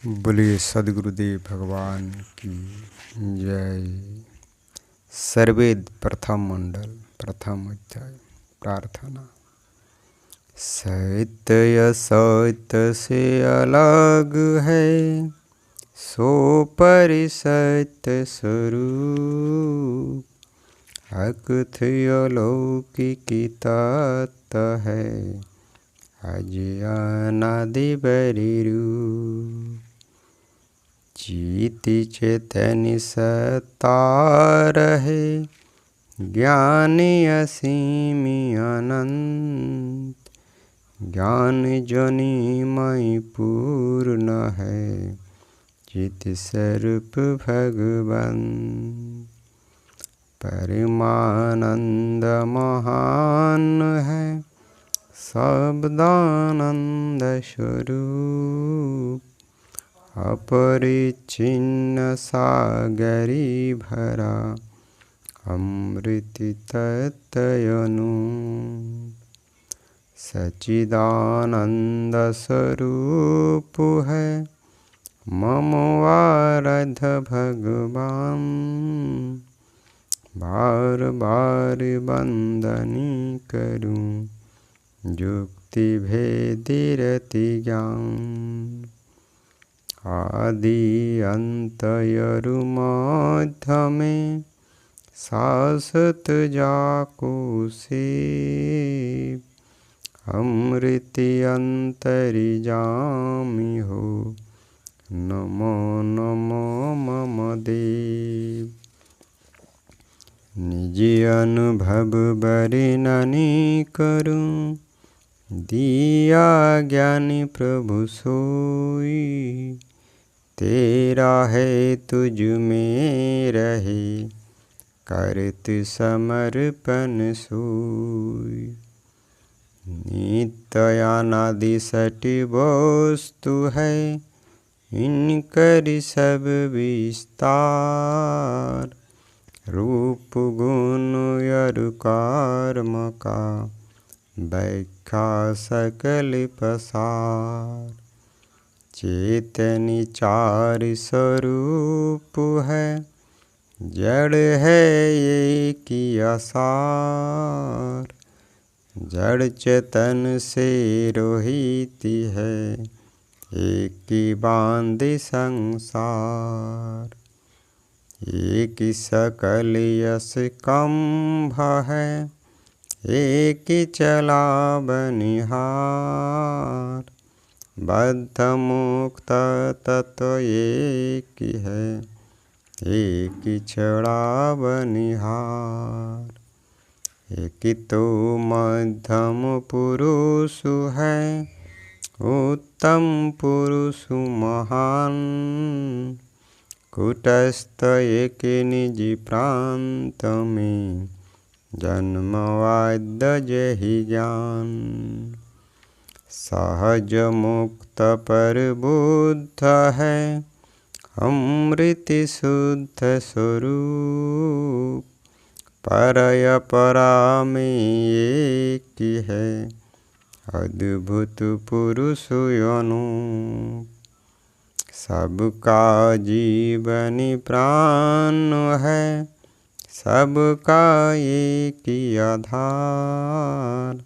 बोलिए सद्गुरुदेव भगवान की जय। सर्वेद प्रथम मंडल प्रथम अध्याय प्रार्थना। सत्य असत्य से अलग है, सो परिसत्य स्वरूप। अकथ अलौकिकी तत्व है, अनादि बरी रूप। चिति चैतन्य सत्ता रहे, ज्ञानी असीमी अनंत। ज्ञान जोनि मई पूर्ण है, चित स्वरूप भगवन। परमानंद महान है, शब्दानंद स्वरूप। अपरिच्छिन्न सागरी भरा, अमृत तत्वनु। सच्चिदानंद स्वरूप है, मम आराध्य भगवान। बार बार वंदनी करूं, युक्ति भेदी रति ज्ञान। आदि अंत यरु मध्य में, शाश्वत जाको सेव। अमृत अंतर्यामी हो, नमो नमो मम देव। निज अनुभव वर्णनी करूं, दिया ज्ञानी प्रभु सोई। तेरा है तुझ में रहे, करत समर्पण सोई। नित्य अनादि सटि वस्तु है, इनकर सब विस्तार। रूप गुण यरु कर्म का, व्याख्या सकल पसार। चेतन चार स्वरूप है, जड़ है एक आसार। जड़ चेतन से रोहित है, एक बांध संसार। एक सकल यश कंभ है, एक चला बनिहार। बद्ध मुक्त तत्व एक है, एक छड़ा बनिहार। एक तो मध्यम पुरुष है, उत्तम पुरुष महान। कूटस्थ एक निज प्रांत में, जन्म वाद्य जहि ज्ञान। सहज मुक्त पर बुद्ध है, अमृत शुद्ध स्वरूप। परय परा में एक है, अद्भुत पुरुष अनूप। सबका जीवन प्राण है, सबका एक आधार।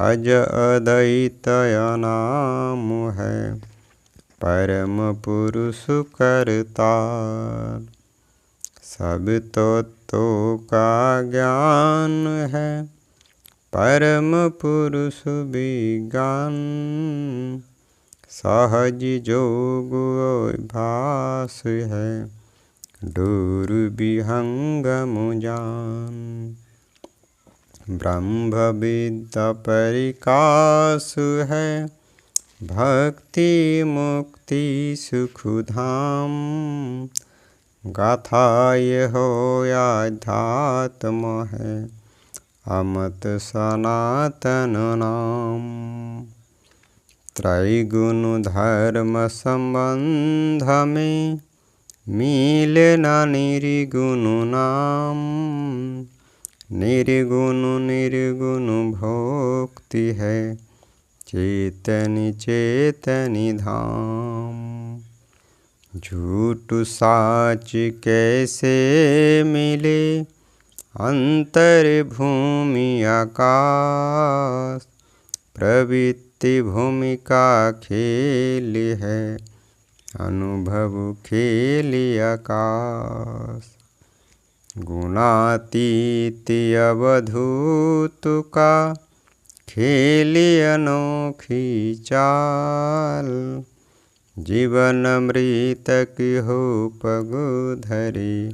अज अद्वैत नाम है, परम पुरुष करतार। सब तत्वों का ज्ञान है, परम पुरुष विज्ञान। सहज जोग भास है, दूर विहंगम जान। ब्रह्म विद्या परिकाश है, भक्ति मुक्ति सुख धाम। गाथा ये हो आध्यात्म है, अमत सनातन नाम। त्रैगुण धर्म संबंध में, मिले न निर्गुण नाम। निर्गुण निर्गुण भोक्ति है, चेतनि चेतनि धाम। झूठ साच कैसे मिले, अंतर भूमि आकाश। प्रवृत्ति भूमिका खेल है, अनुभव खेल आकाश। गुणातीत अवधूत का खेल अनोखी चाल। जीवन मृतक हो पग धरे,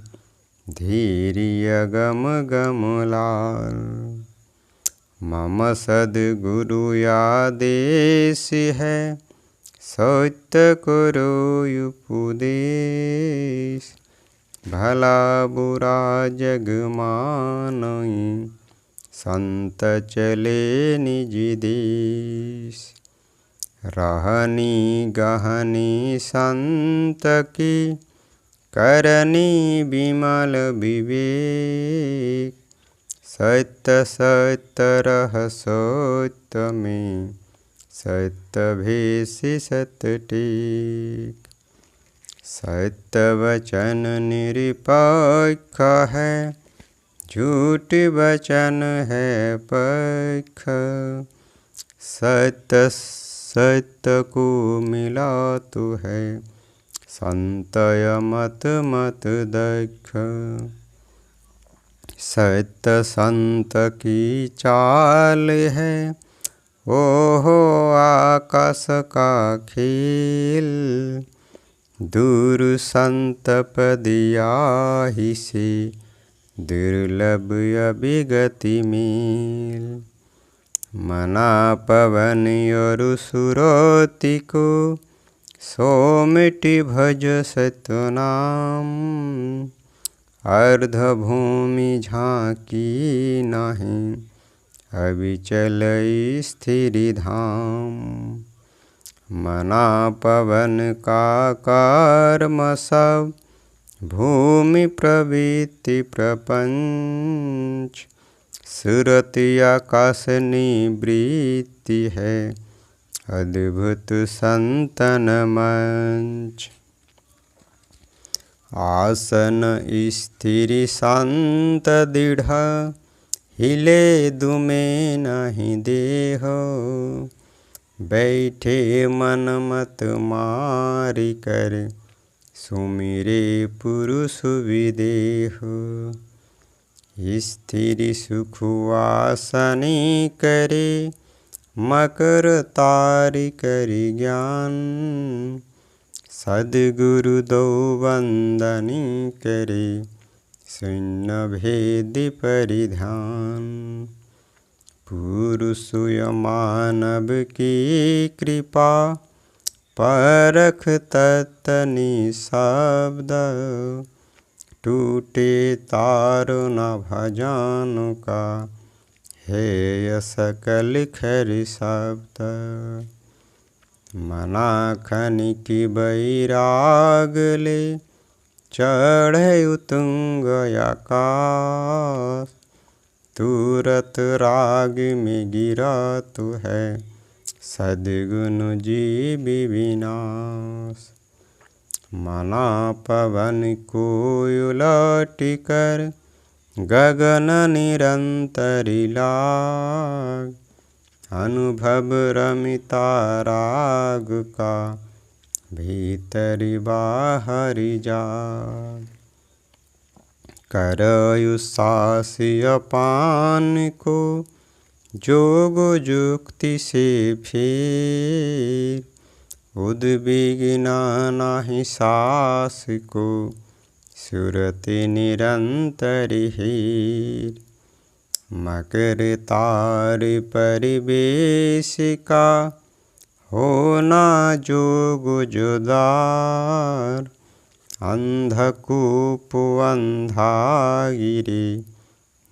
धीर्य गम गम लाल। मम सद्गुरु आदेश है, सत्य करो उपदेश। भला बुरा जग मानई, संत चले निज देश। रहनी गहनी संत की, करनी विमल विवेक। सत्य सत्य रह सत्य में, सत्य भेष सत्य टेक। सत्य वचन निरपेक्ष है, झूठ वचन है पक्ष। सत्य सत्य को मिला तो है, संतय मत मत दक्ष। सत्य संत की चाल है, ओहो आकाश का खेल। दूर संत पदिया ही से, दुर्लभ अभिगति मेल। मना पवन और सुरति को, सोमिटि भज सतनाम। अर्ध भूमि झांकी नहीं, अविचल स्थिर धाम। मना पवन का कर्म सब, भूमि प्रवृत्ति प्रपंच। सुरति आकाश निवृत्ति है, अद्भुत संतन मंच। आसन स्थिर शांत दृढ़, हिले दुमे नहीं देह। बैठे मन मत मारि कर, सुमिरे पुरुष विदेह। स्थिर सुख आसनी करे, मकर तारि करि ज्ञान। सद्गुरु दो वंदनी करे, शून्य भेद परिधान। पुरुष मानव की कृपा, परख तत् निःशब्द। टूटे तार न भजन का, हेय सकल खर शब्द। मना खनिकी बैराग ले, चढ़े उतुंग आकाश। तुरत राग में गिरा तू है, सद्गुण जीव विनाश। मना पवन को उलट कर, गगन निरंतर लाग। अनुभव रमिता राग का, भीतर बाहर जाग। करयु सासी अपान को, जोग जुक्ति से फेर। उद्विग्न नाही सास को, सुरति निरंतर हेर। मकर तार परिवेश का, होना जोग जोदार। अंधकूप अंधा गिरे,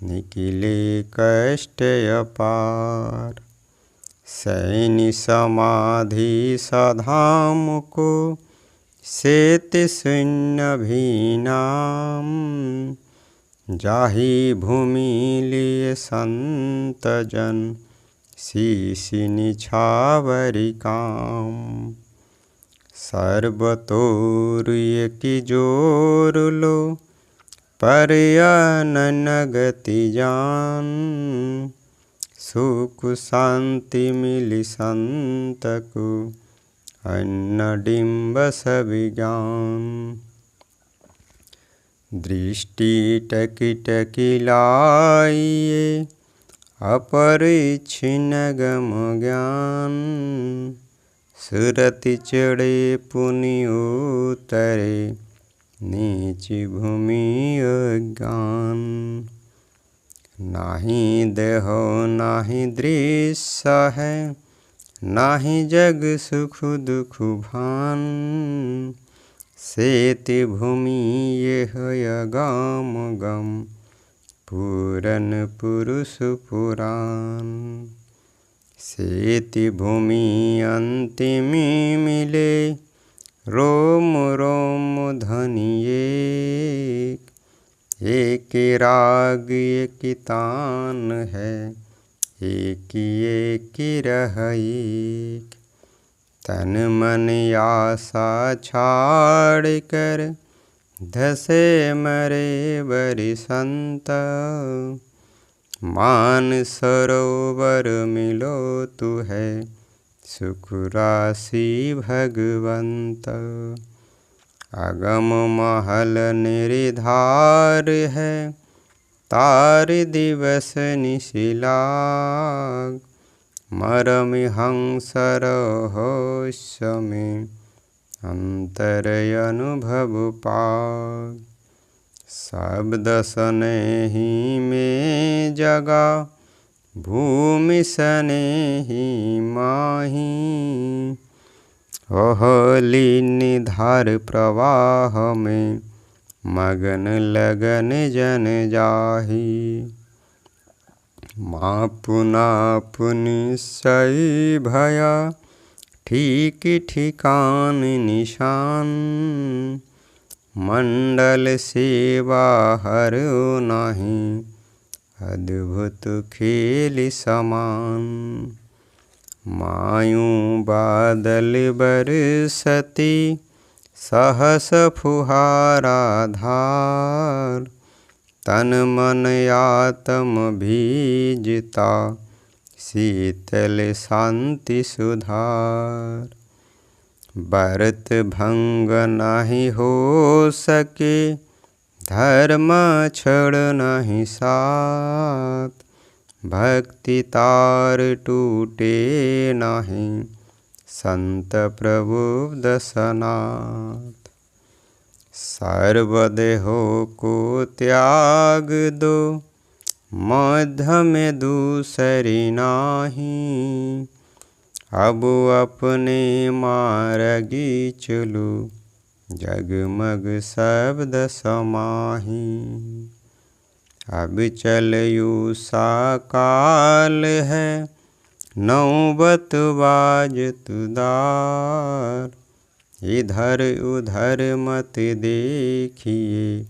निकले कष्ट अपार। सैनि समाधि सधाम को, सेत शून्य भीनाम। जाहि भूमि लिए संत जन, शीश निछावर काम। सर्वतोर एकी जोर लो, पर अनन गति जान। सुख शांति मिली संत को, अन्न डिम्ब सभी ज्ञान। दृष्टि टकी टकी लाइए, अपरिच्छिन्न गम ज्ञान। सुरति चढ़े पुनि उतरे, नीच भूमि अज्ञान। नाही देह नाही दृश्य है, नाही जग सुख दुख भान। सेति भूमि यह अगम गम, पूरन पुरुष पुराण। सेति भूमि अंतिमी मिले, रोम रोम धनि एक राग एक तान है, एक रह एक। तन मन आशा छाड़ कर, धसे मरे बरि संत। मान सरोवर मिलो तू है, सुख राशि भगवंत। अगम महल निरिधार है, तार दिवस निशिलाग। मरमि हंस रहस्य में, अंतर अनुभव पाग। शब्द स्नेही में जगा, भूमि स्नेही माही। ओहली निधार प्रवाह में, मगन लगन जन जाही। माँ पुनाप निश्चय भया, ठीक ठिकान निशान। मंडल सेवा हर नहीं, अद्भुत खेल समान। मायूं बादल बरसती, सहस फुहारा धार। तन मन आत्म भीजता, शीतल शांति सुधार। व्रत भंग नहीं हो सके, धर्म छड़ नहीं साथ। भक्ति तार टूटे नहीं, संत प्रभु दसनाथ। सर्वदेहों को त्याग दो, मध्य में दूसरी नाही। अब अपने मार्गी चलो, जगमग शब्द समाही। अब चलयु साकाल है, नौबत बाजत दार। इधर उधर मत देखिए,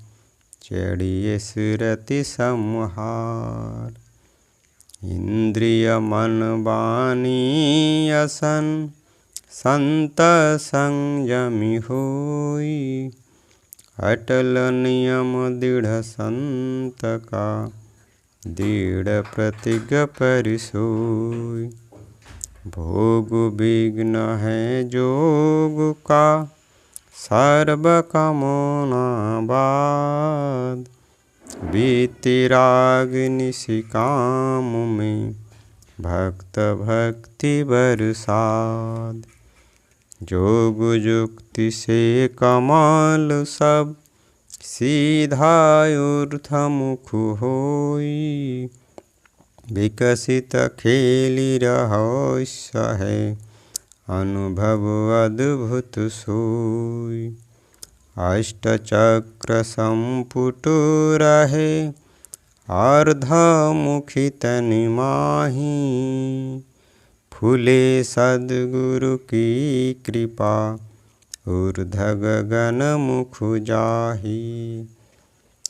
चढ़िए सुरति संहार। इंद्रिय मन वाणी असन, संत संयमी होई। अटल नियम दृढ़ संत का, दृढ़ प्रतिज्ञ परिसोई। भोग विघ्न है जोग का, सर्व कामना बाद। बीति राग निशिकाम में, भक्त भक्ति बरसाद। जोग जुक्ति से कमाल सब, सीधा ऊर्ध्वमुख होई। विकसित खेली रहस्य है, अनुभव अद्भुत सोई। अष्टचक्र संपुट रहे, अर्धमुखी तनि माही। फूले सद्गुरु की कृपा, ऊर्ध्व गगन मुख जाही।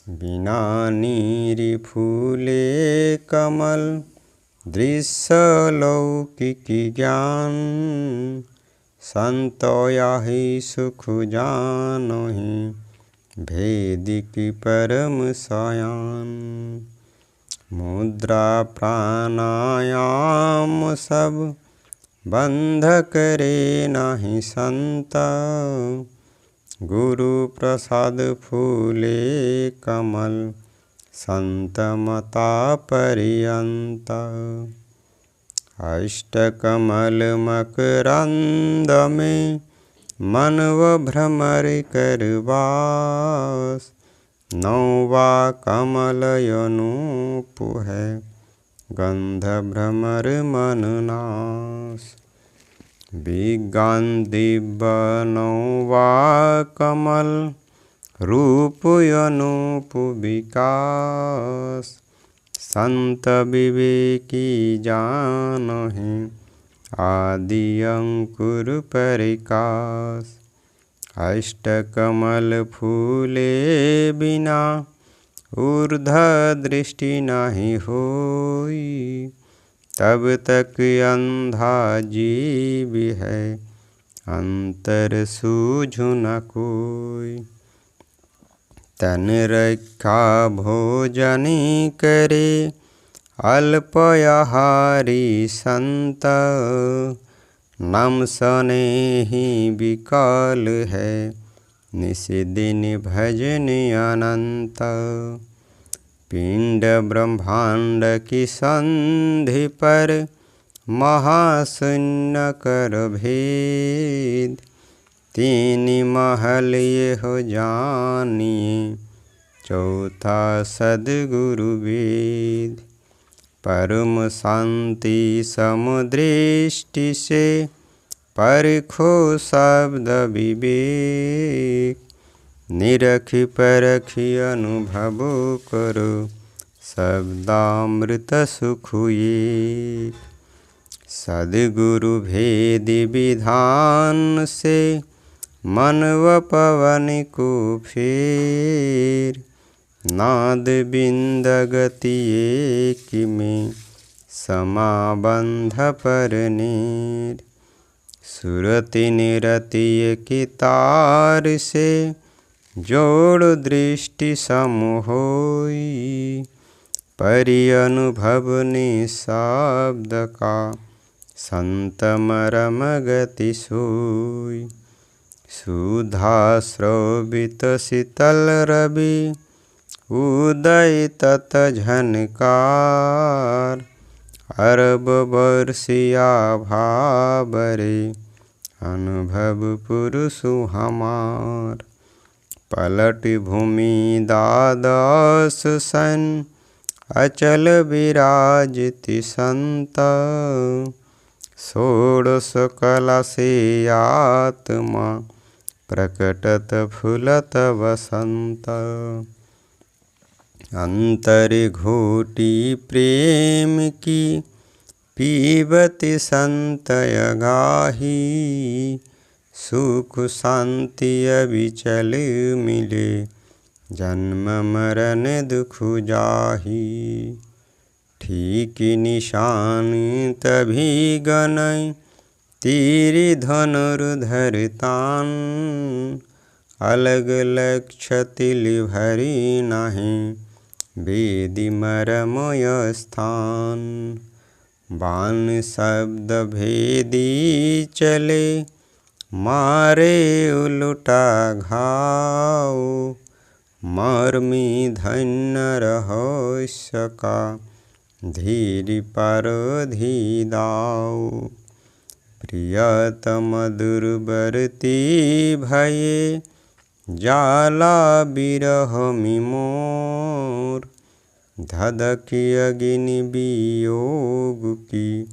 बिना नीरि फूले कमल, दृश्य लौकिक ज्ञान। संतो याहि सुख जानहि भेद की परम सयान। मुद्रा प्राणायाम सब बंध करे नाही संत। गुरु प्रसाद फूले कमल संत मता पर्यंत। अष्टकमल मकरंद में मनव भ्रमर करवास। नौवा कमल अनूप है गंध भ्रमर मन नाश। विज्ञान दिव्य नौवा कमल रूप अनूप विकास। संत विवेकी जानहि आदि अंकुर परिकाश। अष्टकमल फूले बिना ऊर्ध दृष्टि नहीं होई। तब तक अंधा जीव है अंतर सूझु न कोई। तन रखा भोजनी करे अल्प आहारी संत। नम स्नेही विकल है निषिदिन भजन अनंत। पिंड ब्रह्मांड की संधि पर महाशून्य कर भेद। तीन महल ये हो जानिए चौथा सद्गुरु वेद। परम शांति समुदृष्टि से परखो शब्द विवेक। निरखि परखि अनुभव करो शब्दामृत सुख एक। सद्गुरु भेद विधान से मनव पवन को फेर। नाद बिंद गति एक में समाबंध पर नीर। सुरति निरति की तार से जोड़ दृष्टि सम होई। परि अनुभव निःशब्द का संत मरम गति सोई। सुधा स्रवित शीतल रवि उदय तत झनकार। अरब वर्षिया भाबरे अनुभव पुरुषु हमार। पलट भूमि द्वादश सन अचल विराजति संत। षोडश कला से आत्मा प्रकटत फुलत वसंत। अंतर घोटी प्रेम की पीबति संत अगाही। सुख शांति अविचल मिले जन्म मरण दुख जाही। ठीक निशान तभी गनय तीर धनुर्धर तान। अलग लक्ष्य तिल भरी नहीं वेदी मरमय स्थान। बाण शब्द भेदी चले मारे उलटा घाव। मर्मी धन्य रहस्य का धीर परधि दाव। प्रियतम दुर्बरती भये जाला बिरह मिमोर। धधकी अग्नि वियोग की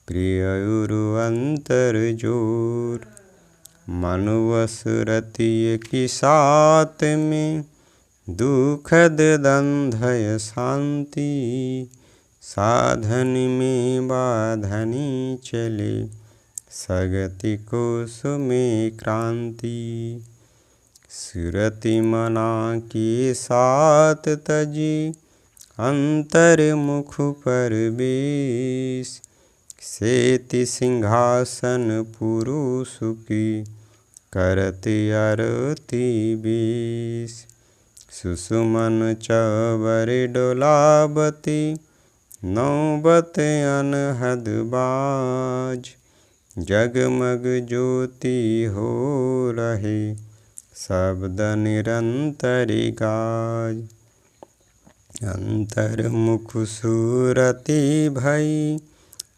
प्रिय उरु अंतर जोर। मनुवसुरति की साथ में दुखद दंधय शांति। साधन में बाधनी चले सगति कोसुमे क्रांति। सुरति मना के साथ तजी अंतर मुख पर बेश। सेति सिंहासन पुरुष की करति आरती 20। सुषुमन चवर डोलावती नौबत अनहद बाज। जगमग ज्योति हो रहे शब्द निरंतरी गाज। अंतर्मुख सुरति भई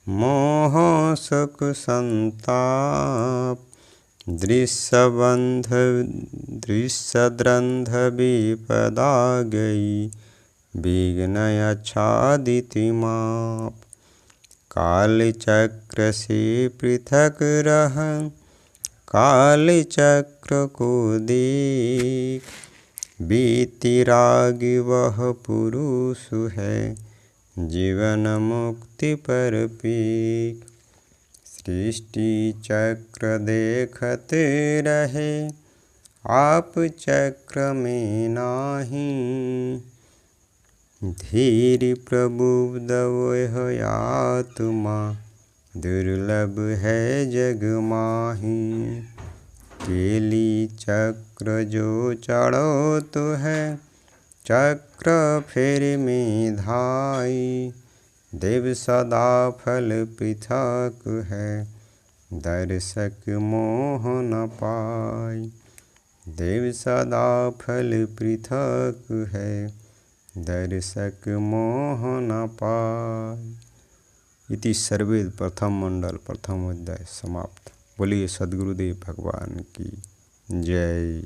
मोह सुख संताप। दृश्यद्रंध विपदा गई विघ्न आच्छादित माप। काल चक्र से पृथक रह काल चक्र को देख। बीतिराग वह पुरुष है जीवन मुक्ति पर पीक। सृष्टि चक्र देखते रहे आप चक्र में नाही। धीर प्रबुद्ध वह आत्मा दुर्लभ है जग माही। केली चक्र जो चढ़ो तो है चक्र फेर में धाई। देव सदा फल पृथक है दर्शक मोह न पाई। देव सदा फल पृथक है दर्शक मोह न पाई। इति सर्वेद प्रथम मंडल प्रथम अध्याय समाप्त। बोलिए सद्गुरुदेव भगवान की जय।